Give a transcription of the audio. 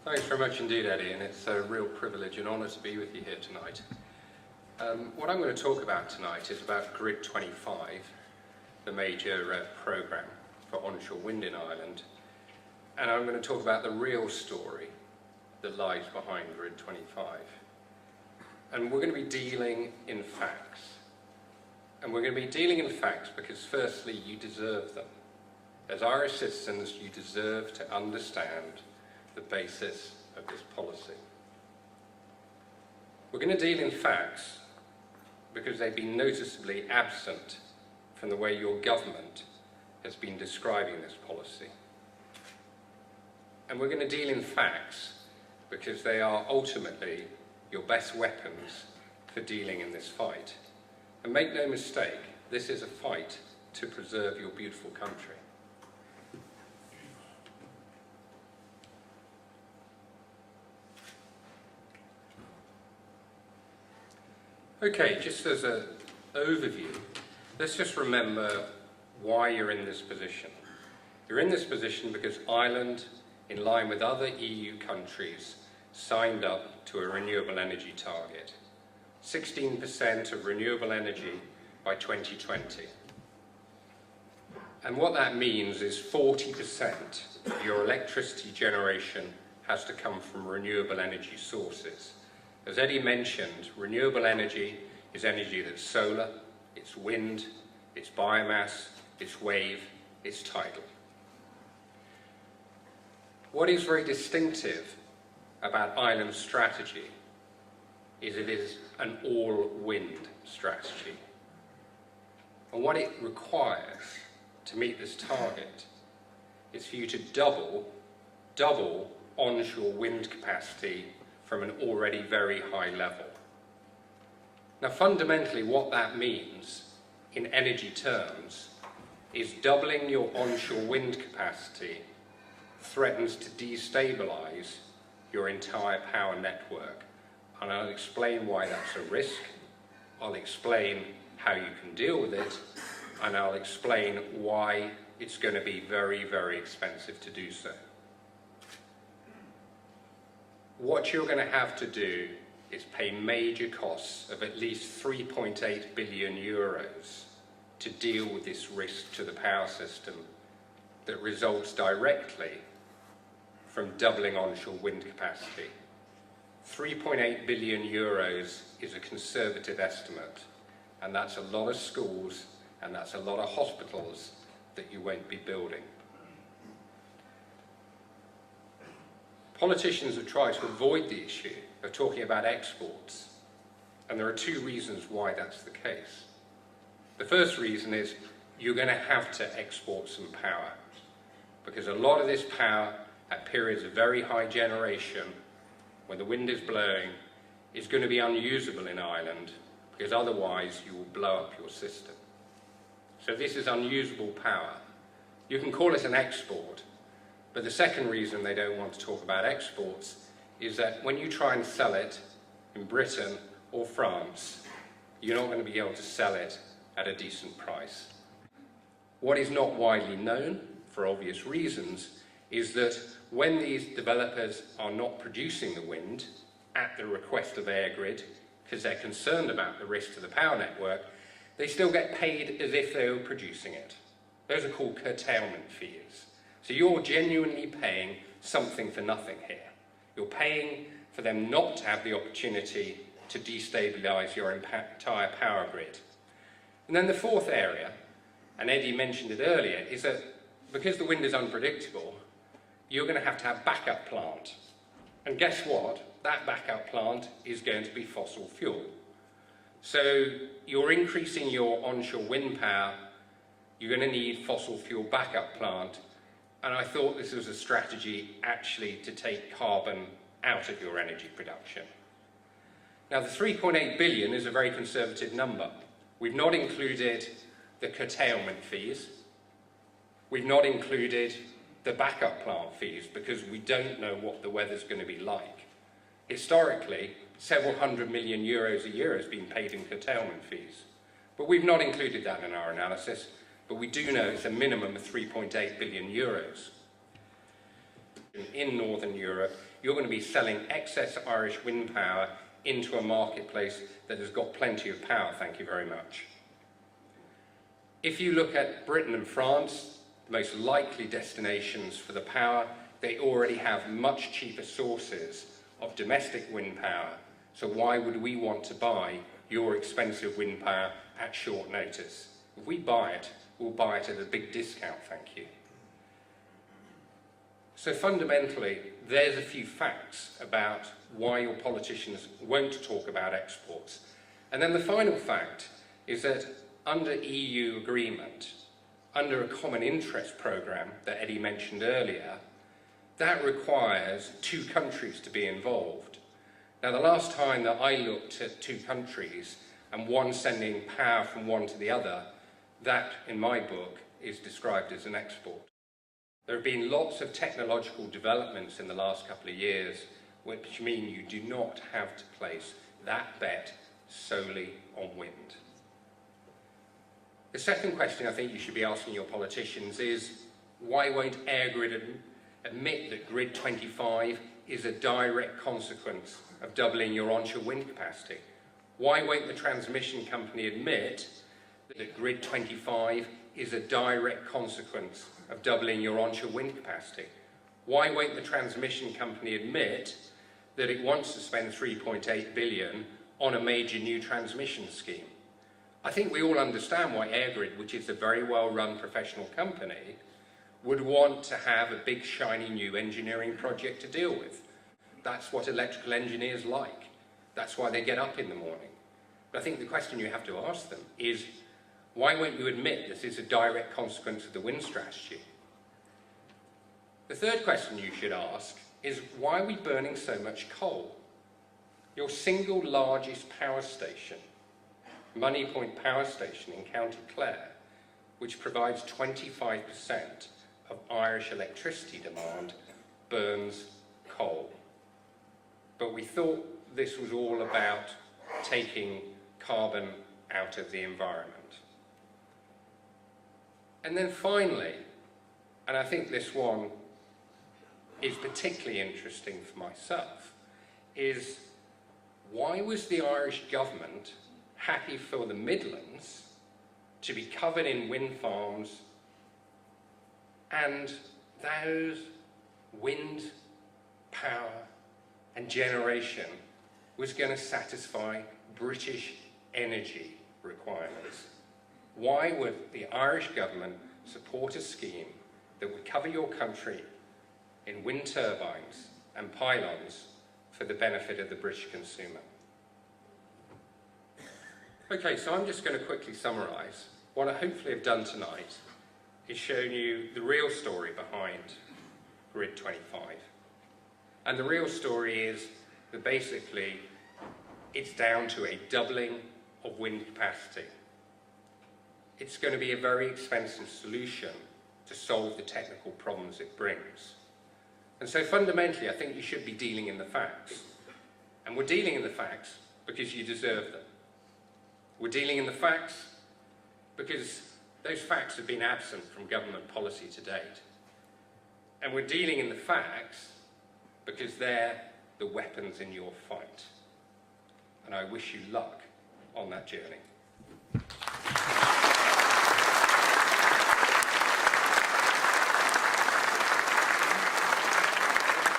Thanks very much indeed, Eddie, and it's a real privilege and honour to be with you here tonight. What I'm going to talk about tonight is about Grid 25, the major programme for onshore wind in Ireland, and I'm going to talk about the real story that lies behind Grid 25. And we're going to be dealing in facts. And we're going to be dealing in facts because firstly, you deserve them. As Irish citizens, you deserve to understand the basis of this policy. We're going to deal in facts because they've been noticeably absent from the way your government has been describing this policy. And we're going to deal in facts because they are ultimately your best weapons for dealing in this fight. And make no mistake, this is a fight to preserve your beautiful country. Okay, just as an overview, let's just remember why you're in this position. You're in this position because Ireland, in line with other EU countries, signed up to a renewable energy target. 16% of renewable energy by 2020. And what that means is 40% of your electricity generation has to come from renewable energy sources. As Eddie mentioned, renewable energy is energy that's solar, it's wind, it's biomass, it's wave, it's tidal. What is very distinctive about Ireland's strategy is it is an all-wind strategy. And what it requires to meet this target is for you to double onshore wind capacity from an already very high level. Now fundamentally what that means in energy terms is doubling your onshore wind capacity threatens to destabilise your entire power network. And I'll explain why that's a risk, I'll explain how you can deal with it, and I'll explain why it's going to be very, very expensive to do so. What you're going to have to do is pay major costs of at least 3.8 billion euros to deal with this risk to the power system that results directly from doubling onshore wind capacity. 3.8 billion euros is a conservative estimate, and that's a lot of schools and that's a lot of hospitals that you won't be building. Politicians have tried to avoid the issue of talking about exports, and there are two reasons why that's the case. The first reason is you're going to have to export some power, because a lot of this power at periods of very high generation, when the wind is blowing, is going to be unusable in Ireland, because otherwise you will blow up your system. So this is unusable power. You can call it an export, but the second reason they don't want to talk about exports is that when you try and sell it in Britain or France, you're not going to be able to sell it at a decent price. What is not widely known, for obvious reasons, is that when these developers are not producing the wind at the request of EirGrid, because they're concerned about the risk to the power network, they still get paid as if they were producing it. Those are called curtailment fees. So you're genuinely paying something for nothing here. You're paying for them not to have the opportunity to destabilise your entire power grid. And then the fourth area, and Eddie mentioned it earlier, is that because the wind is unpredictable, you're going to have backup plant. And guess what? That backup plant is going to be fossil fuel. So you're increasing your onshore wind power, you're going to need fossil fuel backup plant, and I thought this was a strategy actually to take carbon out of your energy production. Now the 3.8 billion is a very conservative number. We've not included the curtailment fees, we've not included the backup plant fees because we don't know what the weather's going to be like. Historically, several hundred million euros a year has been paid in curtailment fees, but we've not included that in our analysis, but we do know it's a minimum of 3.8 billion euros. in Northern Europe, you're going to be selling excess Irish wind power into a marketplace that has got plenty of power, thank you very much. If you look at Britain and France, the most likely destinations for the power, they already have much cheaper sources of domestic wind power. So why would we want to buy your expensive wind power at short notice? If we buy it, we'll buy it at a big discount, thank you. So fundamentally, there's a few facts about why your politicians won't talk about exports. And then the final fact is that under EU agreement, under a common interest programme that Eddie mentioned earlier, that requires two countries to be involved. Now, the last time that I looked at two countries and one sending power from one to the other, that, in my book, is described as an export. There have been lots of technological developments in the last couple of years which mean you do not have to place that bet solely on wind. The second question I think you should be asking your politicians is, why won't EirGrid admit that Grid 25 is a direct consequence of doubling your onshore wind capacity? Why won't the transmission company admit that Grid 25 is a direct consequence of doubling your onshore wind capacity? Why won't the transmission company admit that it wants to spend 3.8 billion on a major new transmission scheme? I think we all understand why EirGrid, which is a very well-run professional company, would want to have a big, shiny new engineering project to deal with. That's what electrical engineers like. That's why they get up in the morning. But I think the question you have to ask them is, why won't you admit this is a direct consequence of the wind strategy? The third question you should ask is, why are we burning so much coal? Your single largest power station, Money Point Power Station in County Clare, which provides 25% of Irish electricity demand, burns coal. But we thought this was all about taking carbon out of the environment. And then finally, and I think this one is particularly interesting for myself, is why was the Irish government happy for the Midlands to be covered in wind farms, and those wind power and generation was going to satisfy British energy requirements? Why would the Irish government support a scheme that would cover your country in wind turbines and pylons for the benefit of the British consumer? Okay, so I'm just going to quickly summarise. What I hopefully have done tonight is shown you the real story behind Grid 25. And the real story is that basically it's down to a doubling of wind capacity. It's going to be a very expensive solution to solve the technical problems it brings. And so fundamentally, I think you should be dealing in the facts. And we're dealing in the facts because you deserve them. We're dealing in the facts because those facts have been absent from government policy to date. And we're dealing in the facts because they're the weapons in your fight. And I wish you luck on that journey.